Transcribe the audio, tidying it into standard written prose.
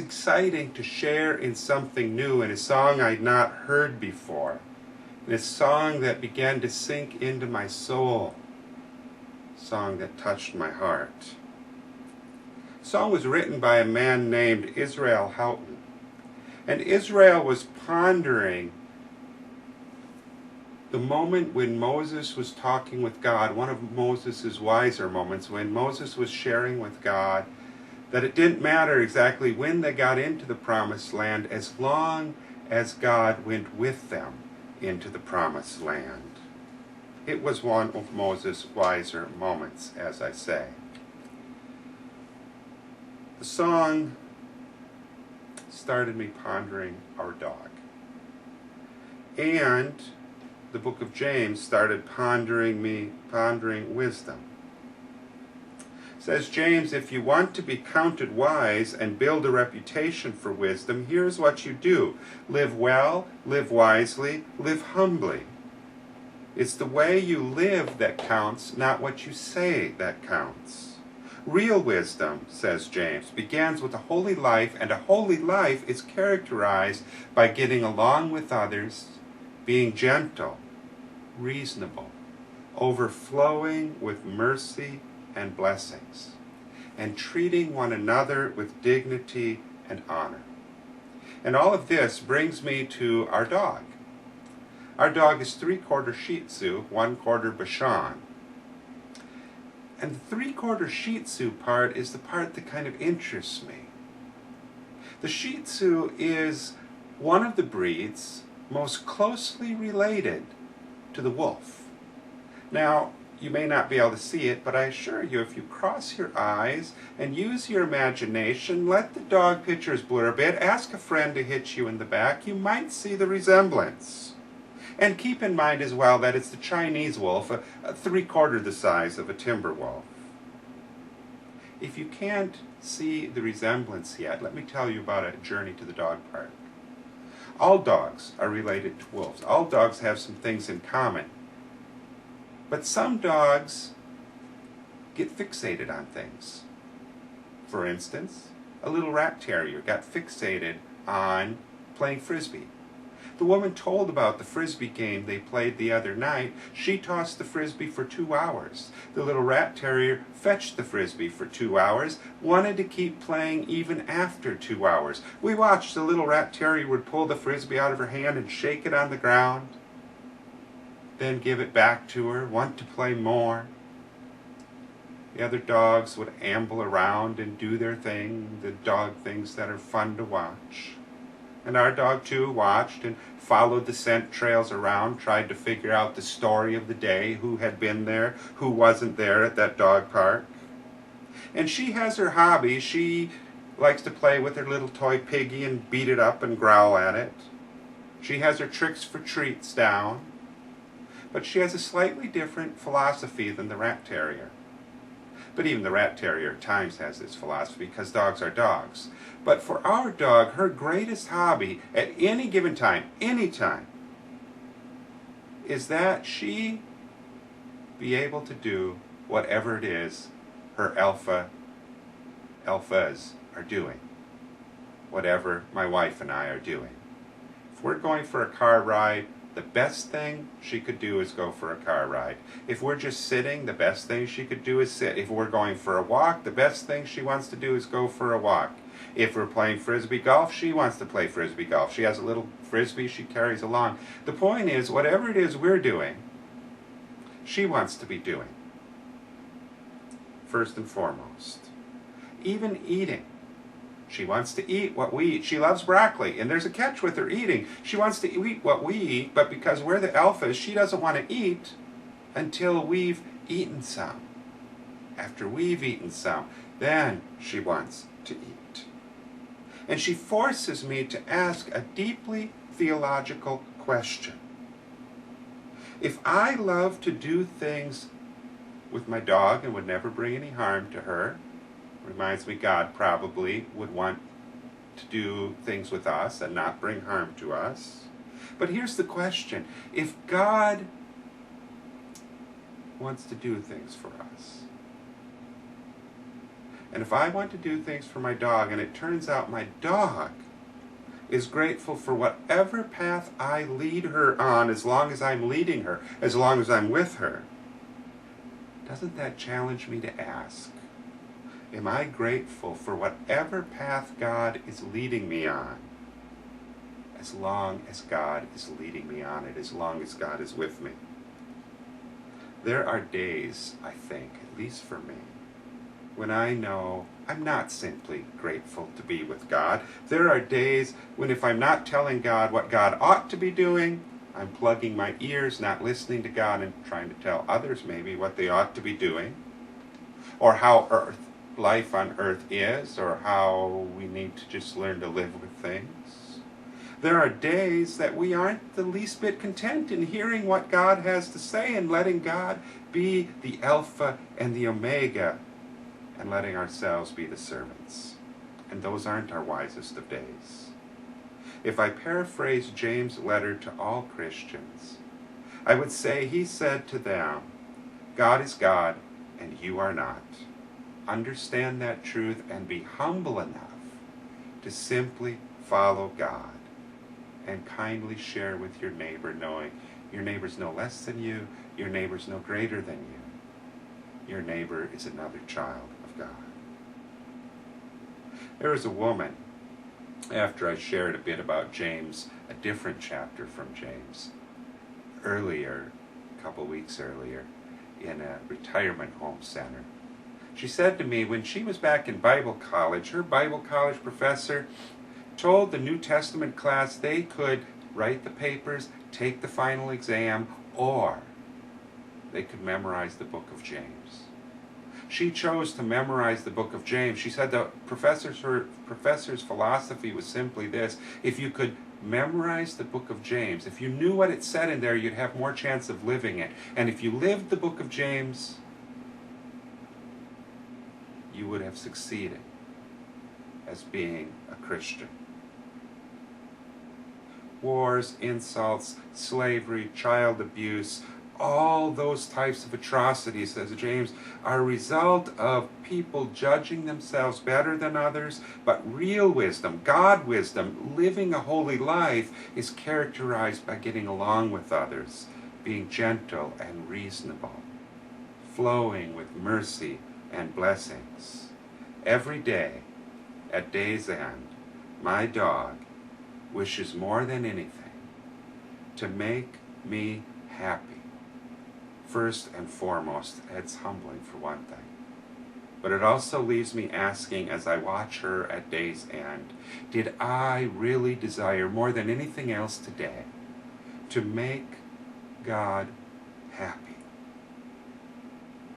exciting to share in something new, in a song I'd not heard before, in a song that began to sink into my soul, a song that touched my heart. The song was written by a man named Israel Houghton, and Israel was pondering the moment when Moses was talking with God, one of Moses' wiser moments, when Moses was sharing with God that it didn't matter exactly when they got into the promised land as long as God went with them into the promised land. It was one of Moses' wiser moments, as I say. The song started me pondering our dog. And the book of James started pondering wisdom. It says, James, if you want to be counted wise and build a reputation for wisdom, here's what you do. Live well, live wisely, live humbly. It's the way you live that counts, not what you say that counts. Real wisdom, says James, begins with a holy life, and a holy life is characterized by getting along with others, being gentle, reasonable, overflowing with mercy and blessings, and treating one another with dignity and honor. And all of this brings me to our dog. Our dog is 3/4 Shih Tzu, 1/4 Bichon. And the 3/4 Shih Tzu part is the part that kind of interests me. The Shih Tzu is one of the breeds most closely related to the wolf. Now, you may not be able to see it, but I assure you, if you cross your eyes and use your imagination, let the dog pictures blur a bit, ask a friend to hit you in the back, you might see the resemblance. And keep in mind as well that it's the Chinese wolf, a 3/4 the size of a timber wolf. If you can't see the resemblance yet, let me tell you about a journey to the dog park. All dogs are related to wolves. All dogs have some things in common. But some dogs get fixated on things. For instance, a little rat terrier got fixated on playing frisbee. The woman told about the frisbee game they played the other night. She tossed the frisbee for 2 hours. The little rat terrier fetched the frisbee for 2 hours, wanted to keep playing even after 2 hours. We watched. The little rat terrier would pull the frisbee out of her hand and shake it on the ground, then give it back to her, want to play more. The other dogs would amble around and do their thing, the dog things that are fun to watch. And our dog, too, watched and followed the scent trails around, tried to figure out the story of the day, who had been there, who wasn't there at that dog park. And she has her hobby. She likes to play with her little toy piggy and beat it up and growl at it. She has her tricks for treats down. But she has a slightly different philosophy than the rat terrier. But even the rat terrier at times has this philosophy, because dogs are dogs. But for our dog, her greatest hobby at any given time, anytime, is that she be able to do whatever it is her alphas are doing. Whatever my wife and I are doing. If we're going for a car ride, the best thing she could do is go for a car ride. If we're just sitting, the best thing she could do is sit. If we're going for a walk, the best thing she wants to do is go for a walk. If we're playing frisbee golf, she wants to play frisbee golf. She has a little frisbee she carries along. The point is, whatever it is we're doing, she wants to be doing. First and foremost. Even eating. She wants to eat what we eat. She loves broccoli, and there's a catch with her eating. She wants to eat what we eat, but because we're the alphas, she doesn't want to eat until we've eaten some. After we've eaten some, then she wants to eat. And she forces me to ask a deeply theological question. If I love to do things with my dog and would never bring any harm to her, reminds me God probably would want to do things with us and not bring harm to us. But here's the question. If God wants to do things for us, And if I want to do things for my dog, and it turns out my dog is grateful for whatever path I lead her on, as long as I'm leading her, as long as I'm with her, doesn't that challenge me to ask, am I grateful for whatever path God is leading me on, as long as God is leading me on it, as long as God is with me? There are days, I think, at least for me, when I know I'm not simply grateful to be with God. There are days when if I'm not telling God what God ought to be doing, I'm plugging my ears, not listening to God, and trying to tell others maybe what they ought to be doing, or how life on earth is, or how we need to just learn to live with things. There are days that we aren't the least bit content in hearing what God has to say and letting God be the Alpha and the Omega, and letting ourselves be the servants. And those aren't our wisest of days. If I paraphrase James' letter to all Christians, I would say he said to them, God is God and you are not. Understand that truth and be humble enough to simply follow God and kindly share with your neighbor, knowing your neighbor's no less than you, your neighbor's no greater than you. Your neighbor is another child of God. There was a woman, after I shared a bit about James, a different chapter from James, earlier, a couple weeks earlier, in a retirement home center. She said to me when she was back in Bible college, her Bible college professor told the New Testament class they could write the papers, take the final exam, or they could memorize the book of James. She chose to memorize the book of James. She said her professor's philosophy was simply this: if you could memorize the book of James, if you knew what it said in there, you'd have more chance of living it. And if you lived the book of James, you would have succeeded as being a Christian. Wars, insults, slavery, child abuse, all those types of atrocities, says James, are a result of people judging themselves better than others. But real wisdom, God wisdom, living a holy life is characterized by getting along with others, being gentle and reasonable, flowing with mercy and blessings. Every day, at day's end, my dog wishes more than anything to make me happy. First and foremost, it's humbling for one thing. But it also leaves me asking, as I watch her at day's end, did I really desire more than anything else today to make God happy?